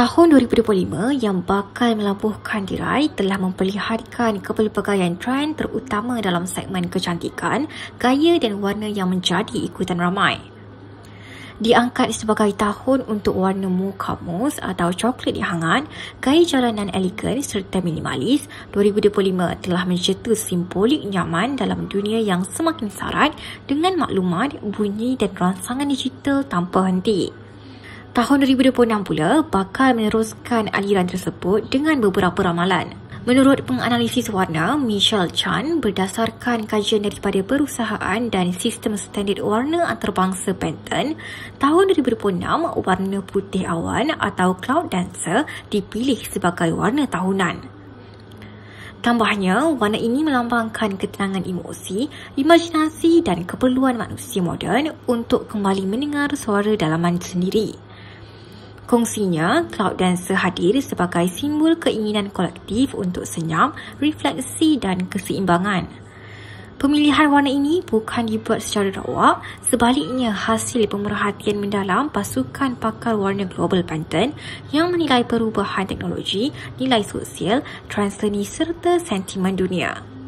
Tahun 2025 yang bakal melabuhkan tirai telah memperlihatkan kepelbagaian trend terutama dalam segmen kecantikan, gaya dan warna yang menjadi ikutan ramai. Diangkat sebagai tahun untuk warna muka mus atau coklat yang hangat, gaya jalanan elegan serta minimalis, 2025 telah mencetus simbolik nyaman dalam dunia yang semakin syarat dengan maklumat, bunyi dan rangsangan digital tanpa henti. Tahun 2026 pula bakal meneruskan aliran tersebut dengan beberapa ramalan. Menurut penganalisis warna Michelle Chan, berdasarkan kajian daripada perusahaan dan sistem standard warna antarabangsa Pantone, tahun 2026 warna putih awan atau Cloud Dancer dipilih sebagai warna tahunan. Tambahnya, warna ini melambangkan ketenangan emosi, imajinasi dan keperluan manusia moden untuk kembali mendengar suara dalaman sendiri. Kongsinya, Cloud Dancer hadir sebagai simbol keinginan kolektif untuk senyap, refleksi dan keseimbangan. Pemilihan warna ini bukan dibuat secara rawak, sebaliknya hasil pemerhatian mendalam pasukan pakar warna global Pantone yang menilai perubahan teknologi, nilai sosial, trend seni serta sentimen dunia.